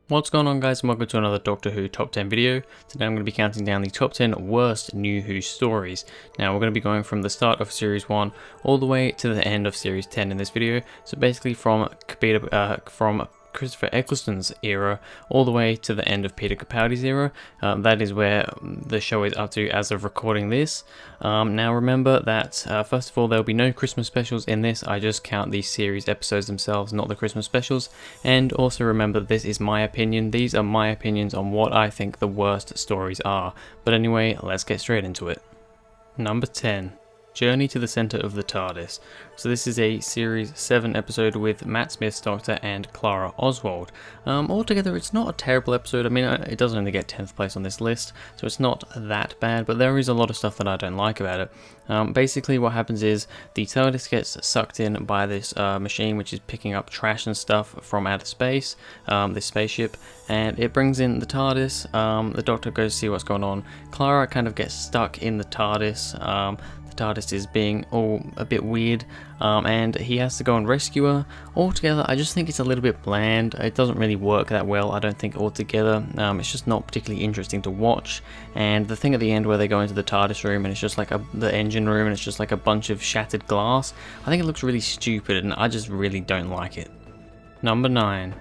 What's going on, guys, and welcome to another Doctor Who Top 10 video. Today I'm going to be counting down the top 10 worst New Who stories. Now we're going to be going from the start of Series 1 all the way to the end of Series 10 in this video. So basically from Christopher Eccleston's era all the way to the end of Peter Capaldi's era. That is where the show is up to as of recording this. Now remember that first of all, there will be no Christmas specials in this. I just count these series episodes themselves, not the Christmas specials. And also remember, this is my opinion. These are my opinions on what I think the worst stories are. But anyway, let's get straight into it. Number 10. Journey to the Centre of the TARDIS. So this is a Series 7 episode with Matt Smith's Doctor and Clara Oswald. Altogether, it's not a terrible episode. I mean, it does only get 10th place on this list, so it's not that bad, but there is a lot of stuff that I don't like about it. Basically, what happens is the TARDIS gets sucked in by this machine, which is picking up trash and stuff from outer space, this spaceship, and it brings in the TARDIS. The Doctor goes to see what's going on. Clara kind of gets stuck in the TARDIS. TARDIS is being all a bit weird, and he has to go and rescue her. Altogether, I just think it's a little bit bland. It doesn't really work that well, I don't think, altogether. It's just not particularly interesting to watch. And the thing at the end where they go into the TARDIS room and it's just like the engine room and it's just like a bunch of shattered glass, I think it looks really stupid and I just really don't like it. Number 9.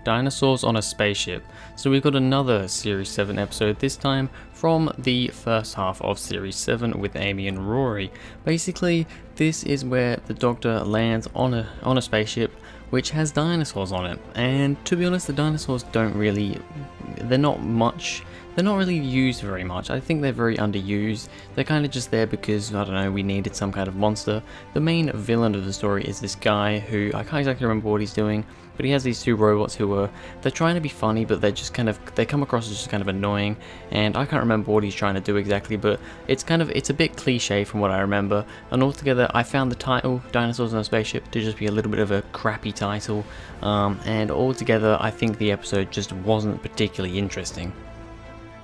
Dinosaurs on a Spaceship. So we've got another Series 7 episode, this time from the first half of Series 7 with Amy and Rory. Basically, this is where the Doctor lands on a spaceship which has dinosaurs on it. And to be honest, the dinosaurs they're not really used very much. I think they're very underused. They're kind of just there because, I don't know, we needed some kind of monster. The main villain of the story is this guy who, I can't exactly remember what he's doing, but he has these two robots who they're trying to be funny, but they come across as just kind of annoying, and I can't remember what he's trying to do exactly, but it's a bit cliche from what I remember. And altogether, I found the title, Dinosaurs on a Spaceship, to just be a little bit of a crappy title, and altogether, I think the episode just wasn't particularly interesting.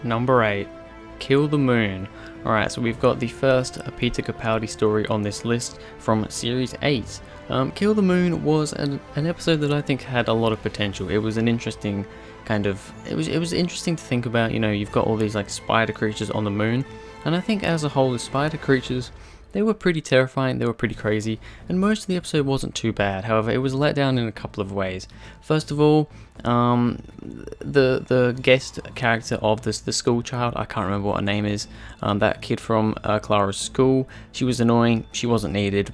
Number 8. Kill the Moon. Alright, so we've got the first Peter Capaldi story on this list from Series 8. Kill the Moon was an episode that I think had a lot of potential. It was an interesting it was interesting to think about. You know, you've got all these like spider creatures on the moon, and I think as a whole the spider creatures, they were pretty terrifying, they were pretty crazy, and most of the episode wasn't too bad. However, it was let down in a couple of ways. First of all, the guest character of the school child, I can't remember what her name is, that kid from Clara's school, she was annoying, she wasn't needed,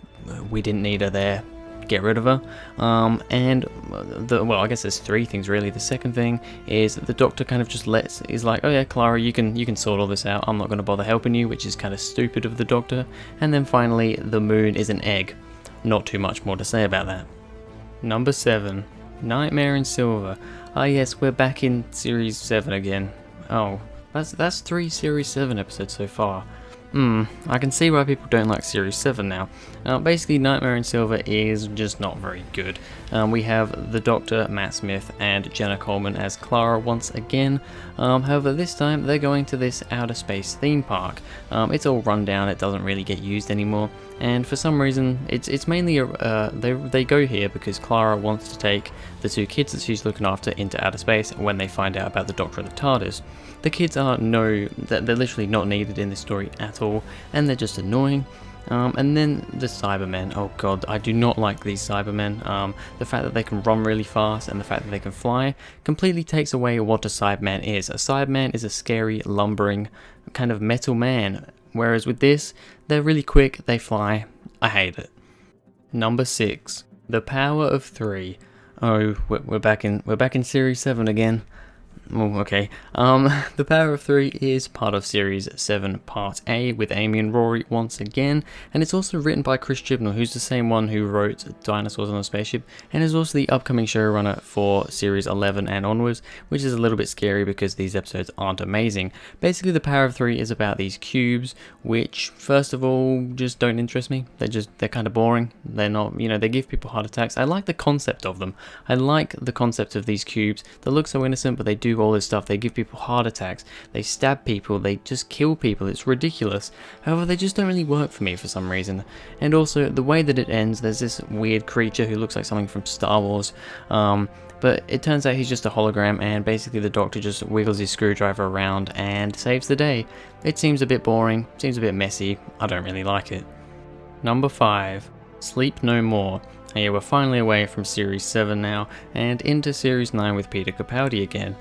we didn't need her there. Get rid of her. Well, I guess there's three things really. The second thing is the Doctor kind of just is like, oh yeah, Clara, you can sort all this out. I'm not going to bother helping you, which is kind of stupid of the Doctor. And then finally, the moon is an egg. Not too much more to say about that. Number 7. Nightmare in Silver. Ah yes, we're back in Series 7 again. Oh, that's 3 Series 7 episodes so far. I can see why people don't like Series 7 now. Basically, Nightmare in Silver is just not very good. We have the Doctor, Matt Smith, and Jenna Coleman as Clara once again. However, this time they're going to this outer space theme park. It's all run down, it doesn't really get used anymore, and for some reason, it's mainly they go here because Clara wants to take the two kids that she's looking after into outer space when they find out about the Doctor and the TARDIS. The kids they're literally not needed in this story at all, and they're just annoying. And then the Cybermen, oh god, I do not like these Cybermen. The fact that they can run really fast and the fact that they can fly completely takes away what a Cyberman is. A Cyberman is a scary, lumbering, kind of metal man, whereas with this, they're really quick, they fly. I hate it. Number 6. The Power of 3. Oh, we're back in Series 7 again. Oh, okay. The Power of 3 is part of Series 7 Part A with Amy and Rory once again, and it's also written by Chris Chibnall, who's the same one who wrote Dinosaurs on a Spaceship, and is also the upcoming showrunner for Series 11 and onwards, which is a little bit scary because these episodes aren't amazing. Basically, The Power of 3 is about these cubes, which, first of all, just don't interest me. They're kind of boring. They're not, they give people heart attacks. I like the concept of them. I like the concept of these cubes. They look so innocent, but they do all this stuff. They give people heart attacks, they stab people, they just kill people. It's ridiculous. However, they just don't really work for me for some reason. And also the way that it ends, there's this weird creature who looks like something from Star Wars, but it turns out he's just a hologram, and basically the Doctor just wiggles his screwdriver around and saves the day. It seems a bit boring, seems a bit messy, I don't really like it. Number 5. Sleep No More. And yeah, we're finally away from Series 7 now, and into Series 9 with Peter Capaldi again.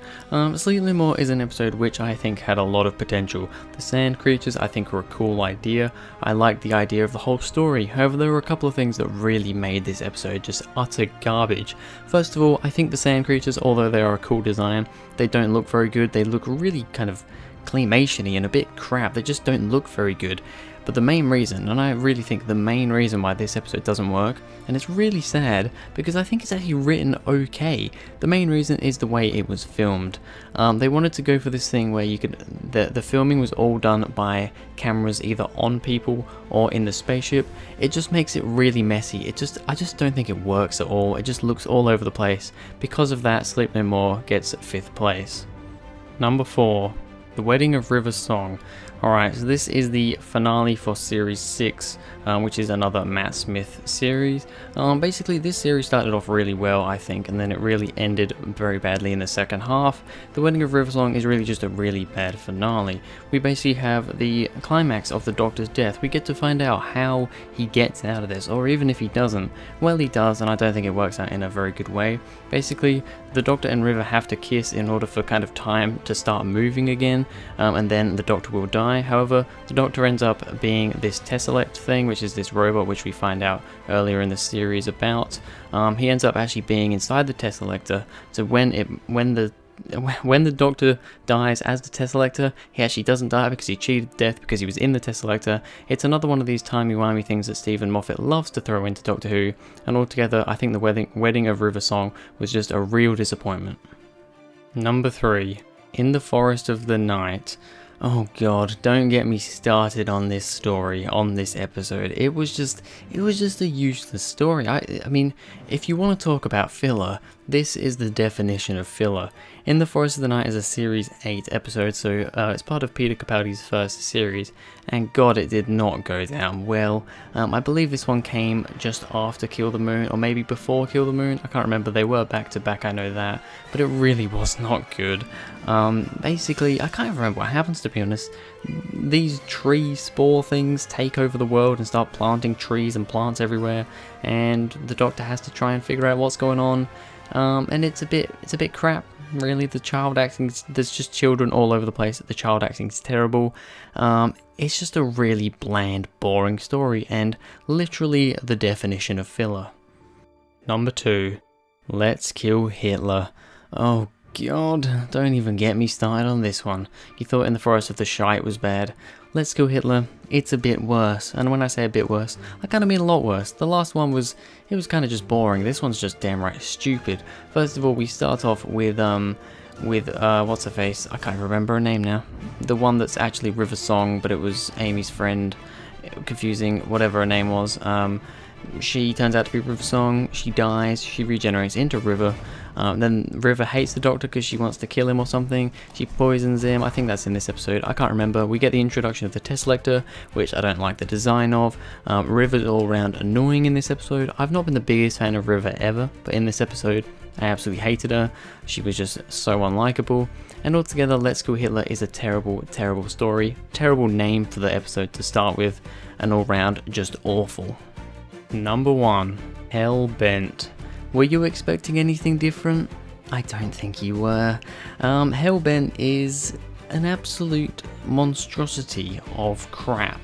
Sleep No More is an episode which I think had a lot of potential. The sand creatures I think were a cool idea. I liked the idea of the whole story. However, there were a couple of things that really made this episode just utter garbage. First of all, I think the sand creatures, although they are a cool design, they don't look very good. They look really kind of claymation-y and a bit crap. They just don't look very good. But the main reason, and I really think the main reason why this episode doesn't work, and it's really sad because I think it's actually written okay, the main reason is the way it was filmed. They wanted to go for this thing where you could, the filming was all done by cameras either on people or in the spaceship. It just makes it really messy. I just don't think it works at all. It just looks all over the place. Because of that, Sleep No More gets 5th place. Number 4. The Wedding of River Song. Alright, so this is the finale for Series 6, which is another Matt Smith series. Basically, this series started off really well, I think, and then it really ended very badly in the second half. The Wedding of River Song is really just a really bad finale. We basically have the climax of the Doctor's death. We get to find out how he gets out of this, or even if he doesn't. Well, he does, and I don't think it works out in a very good way. Basically, the Doctor and River have to kiss in order for kind of time to start moving again, and then the Doctor will die. However, the Doctor ends up being this Tessellect thing, which is this robot which we find out earlier in the series about. He ends up actually being inside the Tesselector, so when the Doctor dies as the Tesselector, he actually doesn't die because he cheated death because he was in the Tesselector. It's another one of these timey-wimey things that Stephen Moffat loves to throw into Doctor Who, and altogether I think the Wedding of River Song was just a real disappointment. Number 3. In the Forest of the Night. Oh god, don't get me started on this story, on this episode. It was just a useless story. I mean, if you want to talk about filler, this is the definition of filler. In the Forest of the Night is a Series 8 episode, so it's part of Peter Capaldi's first series, and god, it did not go down well. I believe this one came just after Kill the Moon, or maybe before Kill the Moon. I can't remember. They were back to back, I know that, but it really was not good. Basically, I can't even remember what happens, to be honest. These tree spore things take over the world and start planting trees and plants everywhere, and the Doctor has to try and figure out what's going on. And it's a bit crap, really. The child acting, there's just children all over the place. The child acting's terrible. It's just a really bland, boring story, and literally the definition of filler. Number 2. Let's Kill Hitler. Oh god, don't even get me started on this one. You thought In the Forest of the Shite was bad. Let's Kill Hitler, it's a bit worse. And when I say a bit worse, I kind of mean a lot worse. The last one was kind of just boring. This one's just damn right stupid. First of all, we start off with what's her face? I can't remember her name now. The one that's actually River Song, but it was Amy's friend. Confusing, whatever her name was. She turns out to be River Song. She dies. She regenerates into River. Then River hates the Doctor because she wants to kill him or something. She poisons him. I think that's in this episode. I can't remember. We get the introduction of the Tesselector, which I don't like the design of. River's all around annoying in this episode. I've not been the biggest fan of River ever, but in this episode, I absolutely hated her. She was just so unlikable. And altogether, Let's Kill Hitler is a terrible, terrible story. Terrible name for the episode to start with, and all round just awful. Number 1. Hellbent. Were you expecting anything different? I don't think you were. Hellbent is an absolute monstrosity of crap.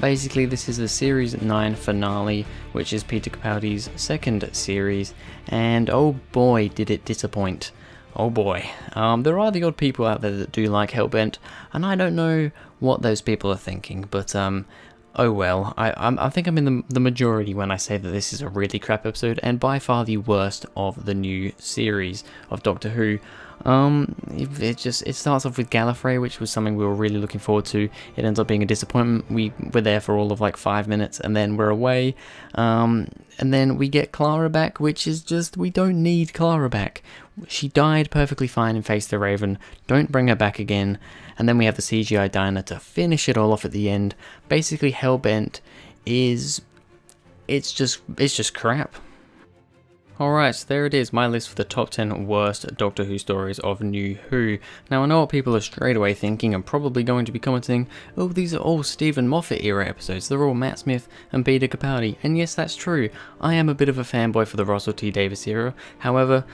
Basically, this is the Series 9 finale, which is Peter Capaldi's second series, and oh boy did it disappoint. Oh boy. There are the odd people out there that do like Hellbent, and I don't know what those people are thinking, but oh well, I think I'm in the majority when I say that this is a really crap episode, and by far the worst of the new series of Doctor Who. It starts off with Gallifrey, which was something we were really looking forward to. It ends up being a disappointment. We were there for all of like 5 minutes, and then we're away. And then we get Clara back, which is just, we don't need Clara back. She died perfectly fine in Face the Raven. Don't bring her back again. And then we have the CGI Diana to finish it all off at the end. Basically, Hellbent is, it's just crap. Alright, so there it is, my list for the top 10 worst Doctor Who stories of New Who. Now I know what people are straight away thinking and probably going to be commenting, oh, these are all Stephen Moffat era episodes, they're all Matt Smith and Peter Capaldi, and yes, that's true. I am a bit of a fanboy for the Russell T Davies era, however,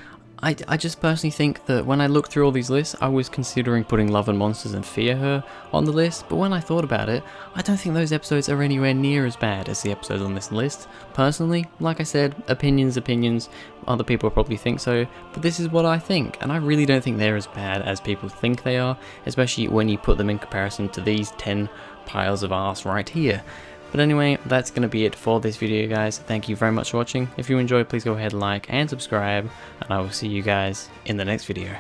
I just personally think that when I looked through all these lists, I was considering putting Love and Monsters and Fear Her on the list, but when I thought about it, I don't think those episodes are anywhere near as bad as the episodes on this list. Personally, like I said, opinions, other people probably think so, but this is what I think, and I really don't think they're as bad as people think they are, especially when you put them in comparison to these 10 piles of arse right here. But anyway, that's going to be it for this video, guys. Thank you very much for watching. If you enjoyed, please go ahead, like and subscribe, and I will see you guys in the next video.